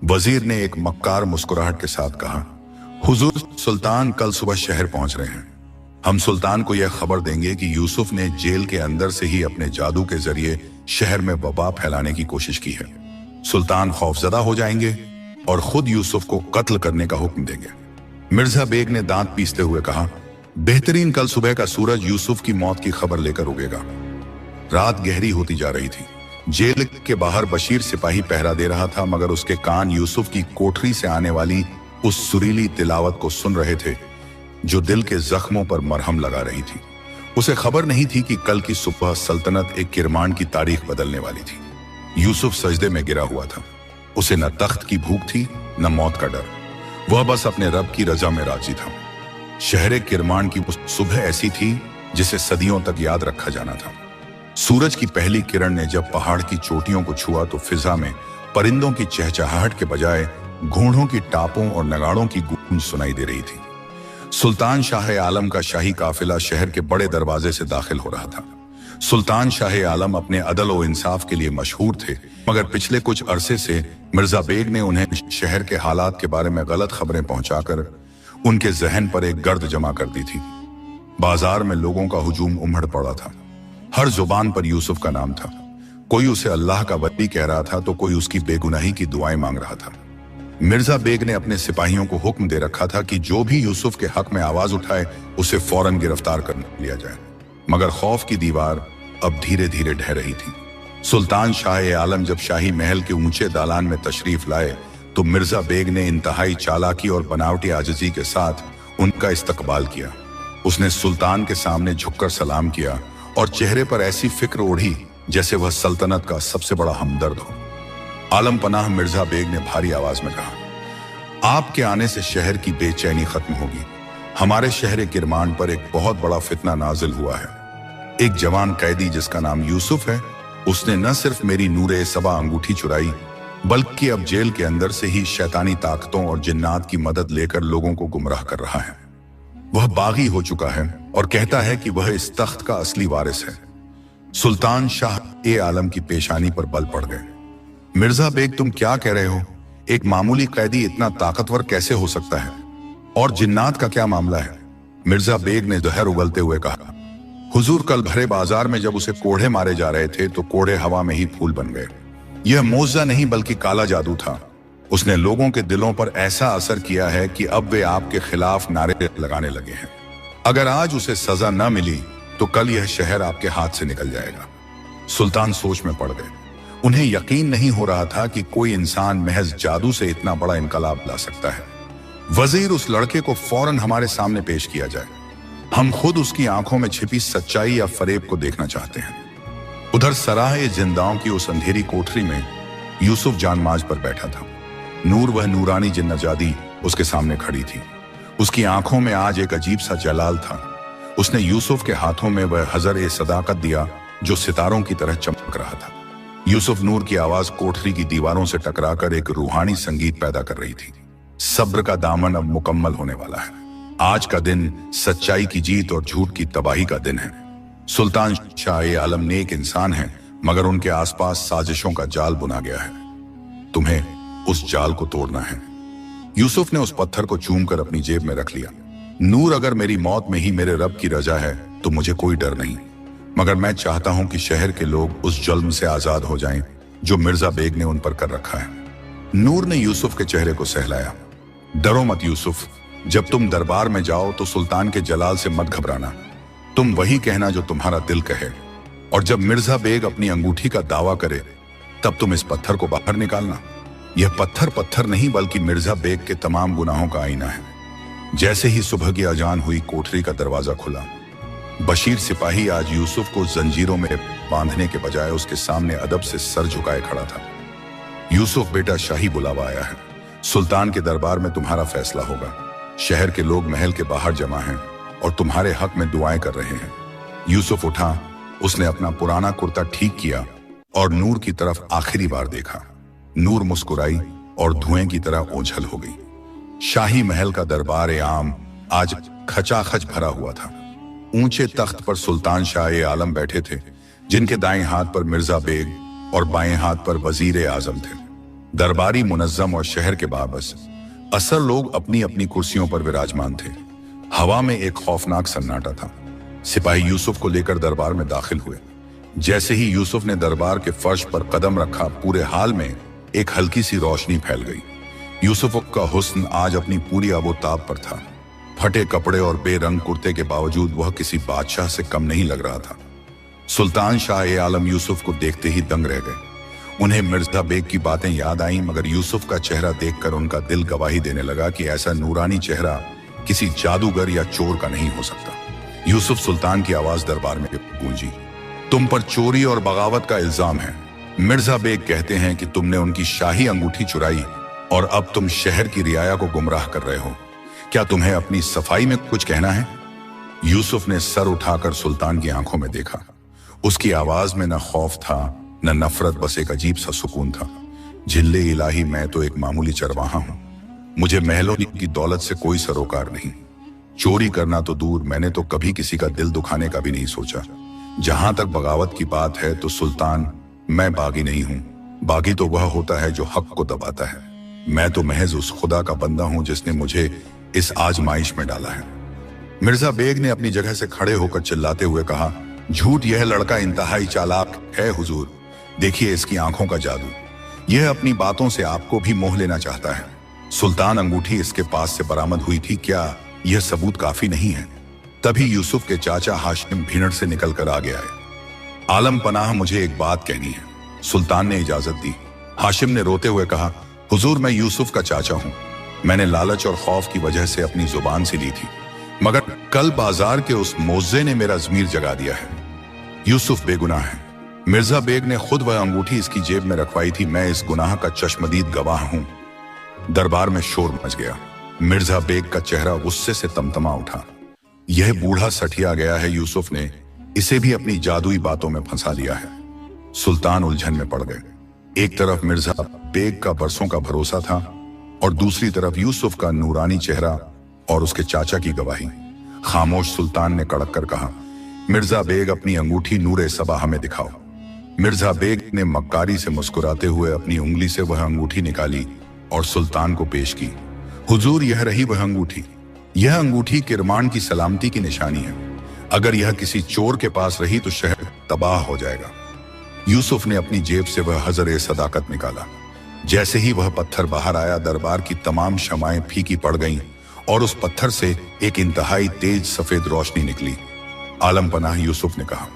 वजीर ने एक मक्कार मुस्कुराहट के साथ कहा, हुजूर, सुल्तान कल सुबह शहर पहुंच रहे हैं। हम सुल्तान को यह खबर देंगे कि यूसुफ ने जेल के अंदर से ही अपने जादू के जरिए शहर में वबा फैलाने की कोशिश की है। सुल्तान खौफजदा हो जाएंगे और खुद यूसुफ को कत्ल करने का हुक्म देंगे। मिर्जा बेग ने दांत पीसते हुए कहा, बेहतरीन, कल सुबह का सूरज यूसुफ की मौत की खबर लेकर उगेगा। रात गहरी होती जा रही थी। जेल के बाहर बशीर सिपाही पहरा दे रहा था, मगर उसके कान यूसुफ की कोठरी से आने वाली उस सुरीली तिलावत को सुन रहे थे जो दिल के जख्मों पर मरहम लगा रही थी। उसे खबर नहीं थी कि कल की सुबह सल्तनत एक किरमान की तारीख बदलने वाली थी। यूसुफ सजदे में गिरा हुआ था। उसे न तख्त की भूख थी न मौत का डर। वह बस अपने रब की रजा में राजी था। शहरे किरमान की सुबह ऐसी थी जिसे सदियों तक याद रखा जाना था। सूरज की पहली किरण ने जब पहाड़ की चोटियों को छुआ तो फिजा में परिंदों की चहचहाहट के बजाय घोड़ों की टापों और नगाड़ों की गूंज सुनाई दे रही थी। सुल्तान शाह आलम का शाही काफिला शहर के बड़े दरवाजे से दाखिल हो रहा था। सुल्तान शाह आलम अपने अदल और इंसाफ के लिए मशहूर थे, मगर पिछले कुछ अरसे से मिर्जा बेग ने उन्हें शहर के हालात के बारे में गलत खबरें पहुंचाकर उनके जहन पर एक गर्द जमा कर दी थी। बाजार में लोगों का हुजूम उमड़ पड़ा था। हर जुबान पर यूसुफ का नाम था। कोई उसे अल्लाह का वली कह रहा था तो कोई उसकी बेगुनाही की दुआएं मांग रहा था। मिर्जा बेग ने अपने सिपाहियों को हुक्म दे रखा था कि जो भी यूसुफ के हक में आवाज उठाए उसे फौरन गिरफ्तार कर लिया जाए, मगर खौफ की दीवार अब धीरे धीरे ढह रही थी। सुल्तान शाह आलम जब शाही महल के ऊंचे दालान में तशरीफ लाए तो मिर्जा बेग ने इंतहाई चालाकी और बनावटी आजिजी के साथ उनका इस्तकबाल किया। उसने सुल्तान के सामने झुककर सलाम किया और चेहरे पर ऐसी फिक्र ओढ़ी जैसे वह सल्तनत का सबसे बड़ा हमदर्द हो। आलम पनाह मिर्जा बेग ने भारी आवाज में कहा, आपके आने से शहर की बेचैनी खत्म होगी। हमारे शहर किरमान पर एक बहुत बड़ा फितना नाजिल हुआ है। एक जवान कैदी जिसका नाम यूसुफ है, उसने न सिर्फ मेरी नूरे सबा अंगूठी चुराई बल्कि अब जेल के अंदर से ही शैतानी ताकतों और जिन्नात की मदद लेकर लोगों को गुमराह कर रहा है। वह बागी हो चुका है और कहता है कि वह इस तख्त का असली वारिस है। सुल्तान शाह आलम की पेशानी पर बल पड़ गए। मिर्जा बेग, तुम क्या कह रहे हो? एक मामूली कैदी इतना ताकतवर कैसे हो सकता है? और जिन्नात का क्या मामला है? मिर्जा बेग ने जहर उगलते हुए कहा, हुजूर, कल भरे बाजार में जब उसे कोढ़े मारे जा रहे थे तो कोढ़े हवा में ही फूल बन गए। यह मोजा नहीं बल्कि काला जादू था। उसने लोगों के दिलों पर ऐसा असर किया है कि अब वे आपके खिलाफ नारे लगाने लगे हैं। अगर आज उसे सजा न मिली तो कल यह शहर आपके हाथ से निकल जाएगा। सुल्तान सोच में पड़ गए। उन्हें यकीन नहीं हो रहा था कि कोई इंसान महज जादू से इतना बड़ा इनकलाब ला सकता है। वजीर, उस लड़के को फौरन हमारे सामने पेश किया जाए। हम खुद उसकी आंखों में छिपी सच्चाई या फरेब को देखना चाहते हैं। उधर सराह जिंदाओं की उस अंधेरी कोठरी में यूसुफ जानमाज पर बैठा था। नूर, वह नूरानी जिन्नजादी, उसके सामने खड़ी थी। उसकी आंखों में आज एक अजीब सा जलाल था। उसने यूसुफ के हाथों में वह हजर सदाकत दिया जो सितारों की तरह चमक रहा था। यूसुफ नूर की आवाज कोठरी की दीवारों से टकराकर एक रूहानी संगीत पैदा कर रही थी। सब्र का दामन अब मुकम्मल होने वाला है। आज का दिन सच्चाई की जीत और झूठ की तबाही का दिन है। सुल्तान शाह आलम नेक इंसान है, मगर उनके आसपास साजिशों का जाल बुना गया है। तुम्हें उस जाल को तोड़ना है। यूसुफ ने उस पत्थर को चूमकर अपनी जेब में रख लिया। नूर, अगर मेरी मौत में ही मेरे रब की रजा है तो मुझे कोई डर नहीं, मगर मैं चाहता हूं कि शहर के लोग उस जुल्म से आजाद हो जाएं जो मिर्जा बेग ने उन पर कर रखा है। नूर ने यूसुफ के चेहरे को सहलाया। डरो मत यूसुफ, जब तुम दरबार में जाओ तो सुल्तान के जलाल से मत घबराना। तुम वही कहना जो तुम्हारा दिल कहे, और जब मिर्जा बेग अपनी अंगूठी का दावा करे तब तुम इस पत्थर को बाहर निकालना। यह पत्थर पत्थर नहीं बल्कि मिर्जा बेग के तमाम गुनाहों का आईना है। जैसे ही सुबह की अजान हुई, कोठरी का दरवाजा खुला। बशीर सिपाही आज यूसुफ को जंजीरों में बांधने के बजाय उसके सामने अदब से सर झुकाए खड़ा था। यूसुफ, बेटा, शाही बुलावा आया है। सुल्तान के दरबार में तुम्हारा फैसला होगा। शहर के लोग महल के बाहर जमा हैं और तुम्हारे हक में दुआएं कर रहे हैं। यूसुफ उठा, उसने अपना पुराना कुर्ता ठीक किया और नूर की तरफ आखिरी बार देखा। नूर मुस्कुराई और धुएं की तरह ओझल हो गई। शाही महल का दरबार आम आज खचाखच भरा हुआ था। ऊंचे तख्त पर सुल्तान शाह आलम बैठे थे, जिनके दाएं हाथ पर मिर्जा बेग और बाएं हाथ पर वजीर आजम थे। दरबारी मुनज्जम और शहर के बाबस असर लोग अपनी अपनी कुर्सियों पर विराजमान थे। हवा में एक खौफनाक सन्नाटा था। सिपाही यूसुफ को लेकर दरबार में दाखिल हुए। जैसे ही यूसुफ ने दरबार के फर्श पर कदम रखा, पूरे हाल में एक हल्की सी रोशनी फैल गई। यूसुफ का हुस्न आज अपनी पूरी आबोताब पर था। फटे कपड़े और बेरंग कुर्ते के बावजूद वह किसी बादशाह से कम नहीं लग रहा था। सुल्तान शाह आलम यूसुफ को देखते ही दंग रह गए। उन्हें मिर्जा बेग की बातें याद आईं, मगर यूसुफ का चेहरा देखकर उनका दिल गवाही देने लगा कि ऐसा नूरानी चेहरा किसी जादूगर या चोर का नहीं हो सकता। यूसुफ, सुल्तान की आवाज दरबार में गूंजी, तुम पर चोरी और बगावत का इल्जाम है। मिर्जा बेग कहते हैं कि तुमने उनकी शाही अंगूठी चुराई और अब तुम शहर की रियाया को गुमराह कर रहे हो। क्या तुम्हें अपनी सफाई में कुछ कहना है? यूसुफ ने सर उठाकर सुल्तान की आंखों में देखा। उसकी आवाज में न खौफ था न नफरत, बस एक अजीब सा सुकून था। जिल्ले इलाही, मैं तो एक मामूली चरवाहा हूं। मुझे महलों की दौलत से कोई सरोकार नहीं। चोरी करना तो दूर, मैंने तो कभी किसी का दिल दुखाने का भी नहीं सोचा। जहां तक बगावत की बात है तो सुल्तान, मैं बागी नहीं हूं। बागी तो वह होता है जो हक को दबाता है। मैं तो महज उस खुदा का बंदा हूं जिसने मुझे इस आजमाइश में डाला है। मिर्जा बेग ने अपनी जगह से खड़े होकर चिल्लाते हुए कहा, झूठ, यह लड़का इंतहाई चालाक है हुजूर। देखिए इसकी आंखों का जादू। यह अपनी बातों से आपको भी मोह लेना चाहता है। सुल्तान, अंगूठी इसके पास से बरामद हुई थी, क्या यह सबूत काफी नहीं है? तभी यूसुफ के चाचा हाशिम भीड़ से निकलकर आगे आए। आलम पनाह, मुझे एक बात कहनी है। सुल्तान ने इजाजत दी। हाशिम ने रोते हुए कहा, हुजूर, मैं यूसुफ का चाचा हूं। मैंने लालच और खौफ की वजह से अपनी जुबान से ली थी, मगर कल बाजार के उस मोज़े ने मेरा ज़मीर जगा दिया है। यूसुफ बेगुनाह है। मिर्जा बेग ने खुद वह अंगूठी इसकी जेब में रखवाई थी। मैं इस गुनाह का चश्मदीद गवाह हूं। दरबार में शोर मच गया। मिर्जा बेग का चेहरा गुस्से से तमतमा उठा। यह बूढ़ा सठिया गया है, यूसुफ ने इसे भी अपनी जादुई बातों में फंसा लिया है। सुल्तान उलझन में पड़ गए। एक तरफ मिर्जा बेग का बरसों का भरोसा था और दूसरी तरफ यूसुफ का नूरानी चेहरा और उसके चाचा की गवाही। खामोश सुल्तान ने कड़क कर कहा, मिर्जा बेग, अपनी अंगूठी नूरे सबा हमें दिखाओ। मिर्जा बेग ने मक्कारी से मुस्कुराते हुए अपनी उंगली से वह अंगूठी निकाली और सुल्तान को पेश की। हुजूर, यह रही वह अंगूठी। यह अंगूठी किरमान की सलामती की निशानी है। अगर यह किसी चोर के पास रही तो शहर तबाह हो जाएगा। यूसुफ ने अपनी जेब से वह हजर सदाकत निकाला। जैसे ही वह पत्थर बाहर आया, दरबार की तमाम शमाएं फीकी पड़ गईं और उस पत्थर से एक इंतहाई तेज सफेद रोशनी निकली। आलम पनाह, यूसुफ ने कहा,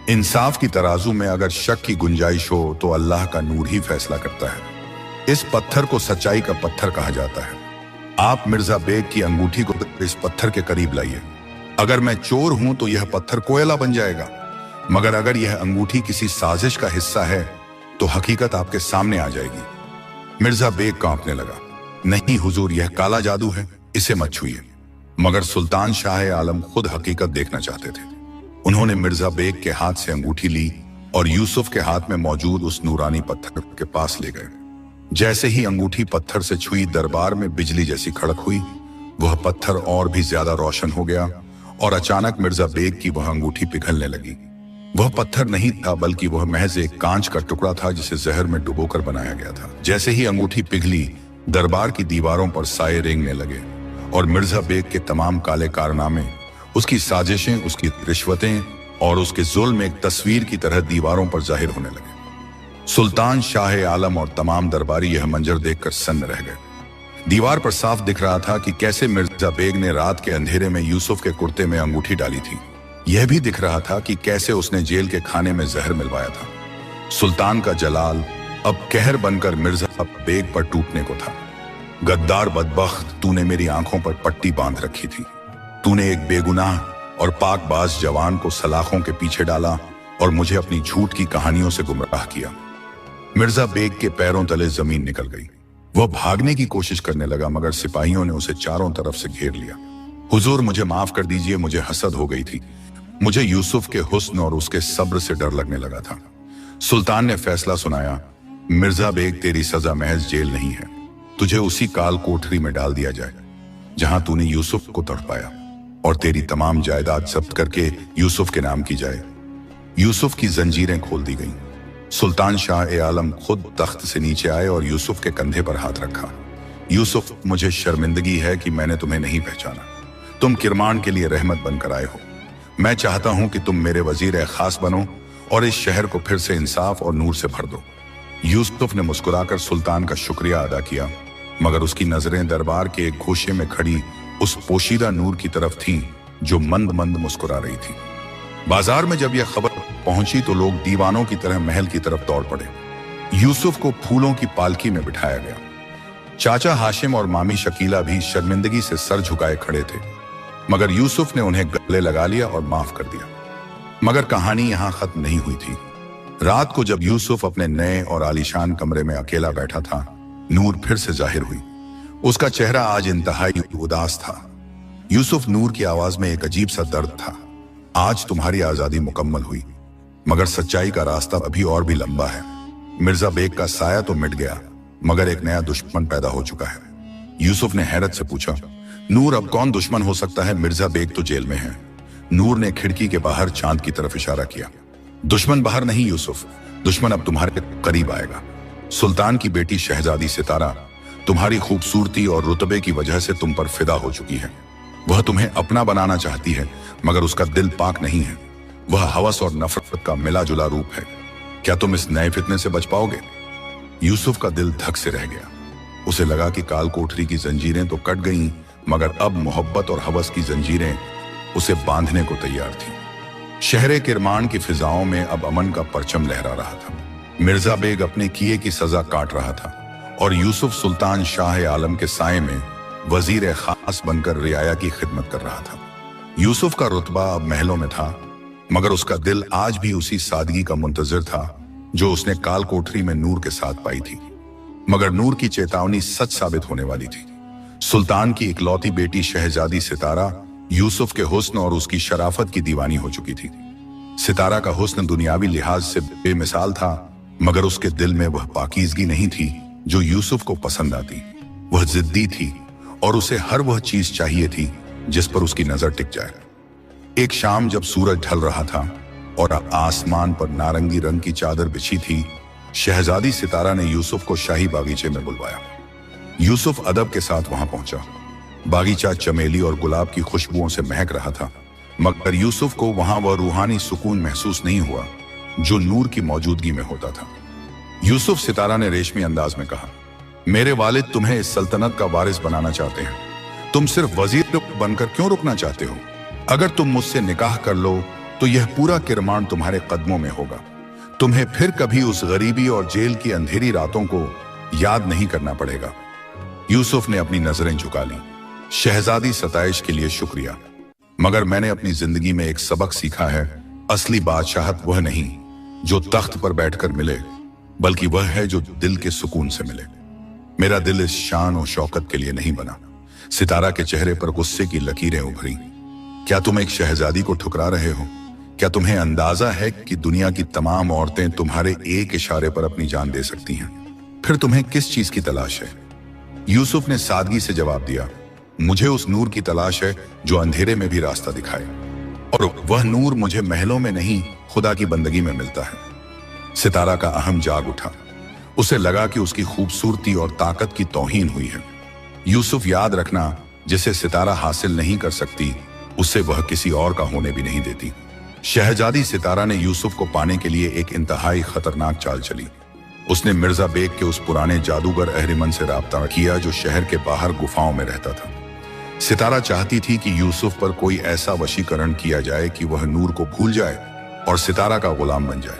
इंसाफ की तराजू में अगर शक की गुंजाइश हो तो अल्लाह का नूर ही फैसला करता है। इस पत्थर को सच्चाई का पत्थर कहा जाता है। आप मिर्जा बेग की अंगूठी को इस पत्थर के करीब लाइए। अगर मैं चोर हूं तो यह पत्थर कोयला बन जाएगा, मगर अगर यह अंगूठी किसी साजिश का हिस्सा है तो हकीकत आपके सामने आ जाएगी। मिर्जा बेग कांपने लगा। नहीं हुजूर, यह काला जादू है, इसे मत छुइए। मगर सुल्तान शाह आलम खुद हकीकत देखना चाहते थे। उन्होंने मिर्जा बेग के हाथ से अंगूठी ली और यूसुफ के हाथ में मौजूद उस नूरानी पत्थर के पास ले गए। जैसे ही अंगूठी पत्थर से छुई, दरबार में बिजली जैसी खड़क हुई। वह पत्थर और भी ज्यादा रोशन हो गया और अचानक मिर्जा बेग की वह अंगूठी पिघलने लगी। वह पत्थर नहीं था, बल्कि वह महज एक कांच का टुकड़ा था जिसे जहर में डुबोकर बनाया गया था। जैसे ही अंगूठी पिघली, दरबार की दीवारों पर साये रेंगने लगे और मिर्जा बेग के तमाम काले कारनामे, उसकी साजिशें, उसकी रिश्वतें और उसके जुल्म एक तस्वीर की तरह दीवारों पर जाहिर होने लगे। सुल्तान, शाह आलम और तमाम दरबारी यह मंजर देखकर सन्न रह गए। दीवार पर साफ दिख रहा था कि कैसे मिर्जा बेग ने रात के अंधेरे में यूसुफ के कुर्ते में अंगूठी डाली थी। यह भी दिख रहा था कि कैसे उसने जेल के खाने में जहर मिलवाया था। सुल्तान का जलाल अब कहर बनकर मिर्जा बेग पर टूटने को था। गद्दार बदबख्त, तूने मेरी आंखों पर पट्टी बांध रखी थी। तूने एक बेगुनाह और पाकबाज जवान को सलाखों के पीछे डाला और मुझे अपनी झूठ की कहानियों से गुमराह किया। मिर्जा बेग के पैरों तले जमीन निकल गई। वह भागने की कोशिश करने लगा, मगर सिपाहियों ने उसे चारों तरफ से घेर लिया। हुजूर, मुझे माफ कर दीजिए, मुझे हसद हो गई थी। मुझे यूसुफ के हुस्न और उसके सब्र से डर लगने लगा था। सुल्तान ने फैसला सुनाया, मिर्जा बेग, तेरी सजा महज जेल नहीं है। तुझे उसी काल कोठरी में डाल दिया जाए जहां तूने यूसुफ को तड़पाया, और तेरी तमाम जायदाद जब्त करके यूसुफ के नाम की जाए। यूसुफ की जंजीरें खोल दी गईं। सुल्तान शाह आलम खुद तख्त से नीचे आए और यूसुफ के कंधे पर हाथ रखा। यूसुफ, मुझे शर्मिंदगी है कि मैंने तुम्हें नहीं पहचाना। तुम किरमान के लिए रहमत बनकर आए हो। मैं चाहता हूं कि तुम मेरे वजीर खास बनो और इस शहर को फिर से इंसाफ और नूर से भर दो। यूसुफ ने मुस्कुराकर सुल्तान का शुक्रिया अदा किया, मगर उसकी नजरें दरबार के एक गोशे में खड़ी उस पोशीदा नूर की तरफ थीं जो मंद मंद मुस्कुरा रही थी। बाजार में जब यह खबर पहुंची तो लोग दीवानों की तरह महल की तरफ दौड़ पड़े। यूसुफ को फूलों की पालकी में बिठाया गया। चाचा हाशिम और मामी शकीला भी शर्मिंदगी से सर झुकाए खड़े थे, मगर यूसुफ ने उन्हें गले लगा लिया और माफ कर दिया। मगर कहानी यहां खत्म नहीं हुई थी। रात को जब यूसुफ अपने नए और आलीशान कमरे में अकेला बैठा था, नूर फिर से जाहिर हुई। उसका चेहरा आज इंतहाई उदास था। यूसुफ नूर की आवाज में एक अजीब सा दर्द था। आज तुम्हारी आजादी मुकम्मल हुई, मगर सच्चाई का रास्ता अभी और भी लंबा है। मिर्जा बेग का साया तो मिट गया, मगर एक नया दुश्मन पैदा हो चुका है। यूसुफ ने हैरत से पूछा, नूर अब कौन दुश्मन हो सकता है? मिर्जा बेग तो जेल में है। नूर ने खिड़की के बाहर चांद की तरफ इशारा किया। दुश्मन बाहर नहीं यूसुफ, दुश्मन अब तुम्हारे करीब आएगा। सुल्तान की बेटी शहजादी सितारा तुम्हारी खूबसूरती और रुतबे की वजह से तुम पर फिदा हो चुकी है। वह तुम्हें अपना बनाना चाहती है, मगर उसका दिल पाक नहीं है। वह हवस और नफरत का मिला जुला रूप है। क्या तुम इस नए फितने से बच पाओगे? यूसुफ का दिल धक से रह गया। उसे लगा कि काल कोठरी की जंजीरें तो कट गईं, मगर अब मोहब्बत और हवस की जंजीरें उसे बांधने को तैयार थी। शहरे किरमान की फिजाओं में अब अमन का परचम लहरा रहा था। मिर्जा बेग अपने किए की सजा काट रहा था और यूसुफ सुल्तान शाह आलम के साए में वजीर खास बनकर रियाया की खिदमत कर रहा था। यूसुफ का रुतबा अब महलों में था, मगर उसका दिल आज भी उसी सादगी का मुंतजिर था जो उसने काल कोठरी में नूर के साथ पाई थी। मगर नूर की चेतावनी सच साबित होने वाली थी। सुल्तान की इकलौती बेटी शहजादी सितारा यूसुफ के हुस्न और उसकी शराफत की दीवानी हो चुकी थी। सितारा का हुस्न दुनियावी लिहाज से बेमिसाल था, मगर उसके दिल में वह पाकीज़गी नहीं थी जो यूसुफ को पसंद आती। वह जिद्दी थी और उसे हर वह चीज चाहिए थी जिस पर उसकी नजर टिक जाए। एक शाम जब सूरज ढल रहा था और आसमान पर नारंगी रंग की चादर बिछी थी, शहजादी सितारा ने यूसुफ को शाही बागीचे में बुलवाया। यूसुफ अदब के साथ वहां पहुंचा। बागीचा चमेली और गुलाब की खुशबुओं से महक रहा था, मगर यूसुफ को वहां वह रूहानी सुकून महसूस नहीं हुआ जो नूर की मौजूदगी में होता था। यूसुफ, सितारा ने रेशमी अंदाज में कहा, मेरे वालिद तुम्हें इस सल्तनत का वारिस बनाना चाहते हैं। तुम सिर्फ वजीर बनकर क्यों रुकना चाहते हो? अगर तुम मुझसे निकाह कर लो तो यह पूरा किरमान तुम्हारे कदमों में होगा। तुम्हें फिर कभी उस गरीबी और जेल की अंधेरी रातों को याद नहीं करना पड़ेगा। यूसुफ ने अपनी नजरें झुका ली। शहजादी सताइश के लिए शुक्रिया, मगर मैंने अपनी जिंदगी में एक सबक सीखा है। असली बादशाहत वह नहीं जो तख्त पर बैठकर मिले, बल्कि वह है जो दिल के सुकून से मिले। मेरा दिल इस शान और शौकत के लिए नहीं बना। सितारा के चेहरे पर गुस्से की लकीरें उभरी। क्या तुम एक शहजादी को ठुकरा रहे हो? क्या तुम्हें अंदाजा है कि दुनिया की तमाम औरतें तुम्हारे एक इशारे पर अपनी जान दे सकती हैं? फिर तुम्हें किस चीज की तलाश है? यूसुफ ने सादगी से जवाब दिया, मुझे उस नूर की तलाश है जो अंधेरे में भी रास्ता दिखाए, और वह नूर मुझे महलों में नहीं, खुदा की बंदगी में मिलता है। सितारा का अहम जाग उठा। उसे लगा कि उसकी खूबसूरती और ताकत की तौहीन हुई है। यूसुफ, याद रखना, जिसे सितारा हासिल नहीं कर सकती उससे वह किसी और का होने भी नहीं देती। शहजादी सितारा ने यूसुफ को पाने के लिए एक इंतहाई खतरनाक चाल चली। उसने मिर्जा बेग के उस पुराने जादूगर अहरिमन से राब्ता किया जो शहर के बाहर गुफाओं में रहता था। सितारा चाहती थी कि यूसुफ पर कोई ऐसा वशीकरण किया जाए कि वह नूर को भूल जाए और सितारा का गुलाम बन जाए।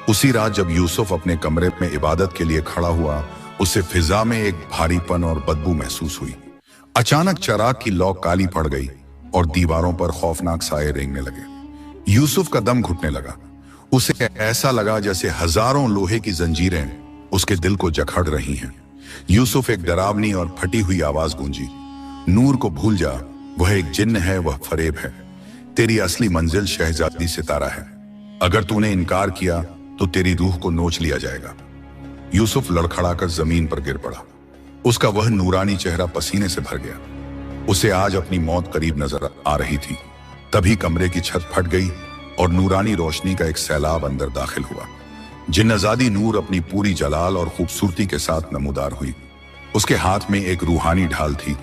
उसी रात जब यूसुफ अपने कमरे में इबादत के लिए खड़ा हुआ, उसे फिजा में एक भारीपन और बदबू महसूस हुई। अचानक चिराग की लौ काली पड़ गई और दीवारों पर खौफनाक साए रेंगने लगे। यूसुफ का दम घुटने लगा। उसे ऐसा लगा जैसे हजारों लोहे की जंजीरें उसके दिल को जकड़ रही हैं। यूसुफ, एक डरावनी और फटी हुई आवाज गूंजी, नूर को भूल जा, वह एक जिन्न है, वह फरेब है। तेरी असली मंजिल शहजादी सितारा है। अगर तूने इनकार किया तो तेरी रूह को नोच लिया जाएगा। यूसुफ लड़खड़ाकर जमीन पर गिर पड़ा। उसका वह नूरानी चेहरा पसीने से भर गया। उसे आज अपनी मौत करीब नजर आ रही थी। तभी कमरे की छत फट गई और नूरानी रोशनी का एक सैलाब अंदर दाखिल हुआ। जिन्नजादी नूर अपनी पूरी जलाल और खूबसूरती के साथ नमूदार हुई। उसके हाथ में एक रूहानी ढाल थी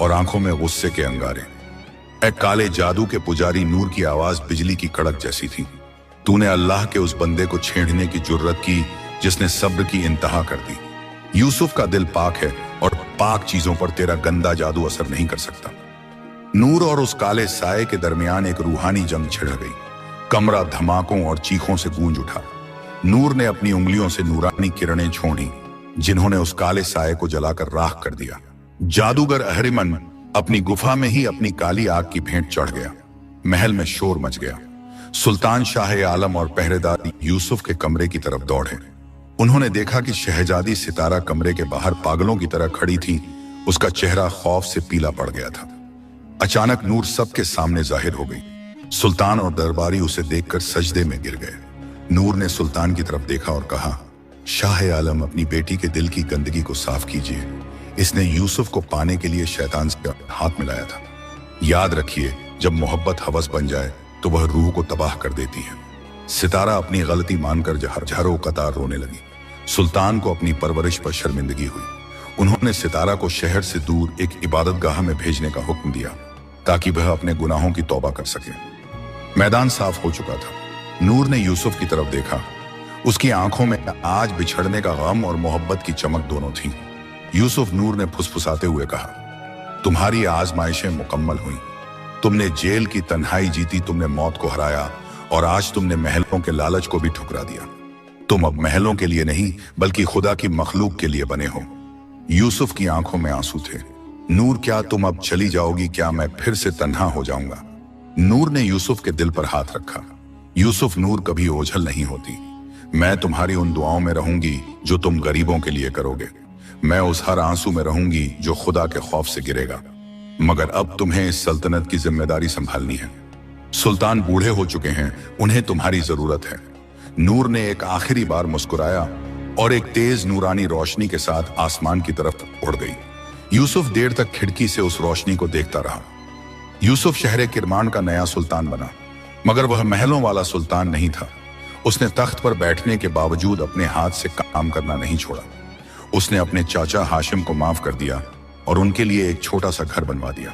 और आंखों में गुस्से के अंगारे। एक काले जादू के पुजारी नूर की आवाज बिजली की कड़क जैसी थी। तूने अल्लाह के उस बंदे को छेड़ने की जुर्रत की जिसने सब्र की इंतहा कर दी। यूसुफ का दिल पाक है और पाक चीजों पर तेरा गंदा जादू असर नहीं कर सकता। नूर और उस काले साए के दरमियान एक रूहानी जंग छिड़ गई। कमरा धमाकों और चीखों से गूंज उठा। नूर ने अपनी उंगलियों से नूरानी किरणें छोड़ी जिन्होंने उस काले साए को जलाकर राख कर दिया। जादूगर अहरिमन अपनी गुफा में ही अपनी काली आग की भेंट चढ़ गया। महल में शोर मच गया। सुल्तान शाह आलम और पहरेदार यूसुफ के कमरे की तरफ दौड़े। उन्होंने देखा कि शहजादी सितारा कमरे के बाहर पागलों की तरह खड़ी थी। उसका चेहरा खौफ से पीला पड़ गया था। अचानक नूर सबके सामने जाहिर हो गई। सुल्तान और दरबारी उसे देखकर सजदे में गिर गए। नूर ने सुल्तान की तरफ देखा और कहा, शाह आलम, अपनी बेटी के दिल की गंदगी को साफ कीजिए। इसने यूसुफ को पाने के लिए शैतान से हाथ मिलाया था। याद रखिए, जब मोहब्बत हवस बन जाए तो वह रूह को तबाह कर देती है। सितारा अपनी गलती मानकर झरों कतार रोने लगी। सुल्तान को अपनी परवरिश पर शर्मिंदगी हुई। उन्होंने सितारा को शहर से दूर एक इबादतगाह में भेजने का हुक्म दिया ताकि वह अपने गुनाहों की तौबा कर सके। मैदान साफ हो चुका था। नूर ने यूसुफ की तरफ देखा। उसकी आंखों में आज बिछड़ने का गम और मोहब्बत की चमक दोनों थी। यूसुफ, नूर ने फुसफुसाते हुए कहा, तुम्हारी आजमाइशें मुकम्मल हुई। तुमने जेल की तन्हाई जीती, तुमने मौत को हराया और आज तुमने महलों के लालच को भी ठुकरा दिया। तुम अब महलों के लिए नहीं बल्कि खुदा की मखलूक के लिए बने हो। यूसुफ की आंखों में आंसू थे। नूर, क्या तुम अब चली जाओगी? क्या मैं फिर से तन्हा हो जाऊंगा? नूर ने यूसुफ के दिल पर हाथ रखा। यूसुफ, नूर कभी ओझल नहीं होती। मैं तुम्हारी उन दुआओं में रहूंगी जो तुम गरीबों के लिए करोगे। मैं उस हर आंसू में रहूंगी जो खुदा के खौफ से गिरेगा। मगर अब तुम्हें इस सल्तनत की जिम्मेदारी संभालनी है। सुल्तान बूढ़े हो चुके हैं, उन्हें तुम्हारी जरूरत है। नूर ने एक आखिरी बार मुस्कुराया और एक तेज नूरानी रोशनी के साथ आसमान की तरफ उड़ गई। यूसुफ देर तक खिड़की से उस रोशनी को देखता रहा। यूसुफ शहर किरमान का नया सुल्तान बना, मगर वह महलों वाला सुल्तान नहीं था। उसने तख्त पर बैठने के बावजूद अपने हाथ से काम करना नहीं छोड़ा। उसने अपने चाचा हाशिम को माफ कर दिया और उनके लिए एक छोटा सा घर बनवा दिया।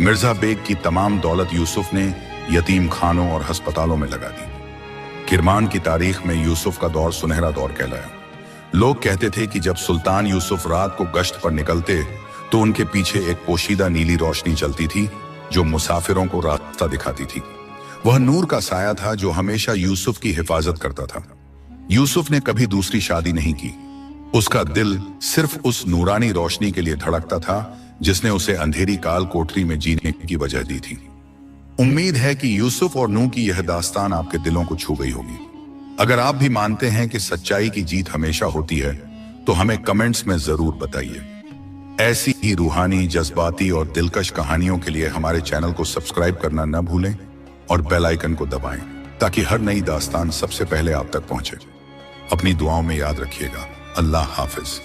मिर्जा बेग की तमाम दौलत यूसुफ ने यतीम खानों और अस्पतालों में लगा दी। किरमान की तारीख में यूसुफ का दौर सुनहरा दौर कहलाया। लोग कहते थे कि जब सुल्तान यूसुफ रात को गश्त पर निकलते तो उनके पीछे एक पोशीदा नीली रोशनी चलती थी जो मुसाफिरों को रास्ता दिखाती थी। वह नूर का साया था जो हमेशा यूसुफ की हिफाजत करता था। यूसुफ ने कभी दूसरी शादी नहीं की। उसका दिल सिर्फ उस नूरानी रोशनी के लिए धड़कता था जिसने उसे अंधेरी काल कोठरी में जीने की वजह दी थी। उम्मीद है कि यूसुफ और नूह की यह दास्तान आपके दिलों को छू गई होगी। अगर आप भी मानते हैं कि सच्चाई की जीत हमेशा होती है तो हमें कमेंट्स में जरूर बताइए। ऐसी ही रूहानी, जज्बाती और दिलकश कहानियों के लिए हमारे चैनल को सब्सक्राइब करना न भूलें और बेल आइकन को दबाएं ताकि हर नई दास्तान सबसे पहले आप तक पहुंचे। अपनी दुआओं में याद रखिएगा। अल्लाह हाफिज।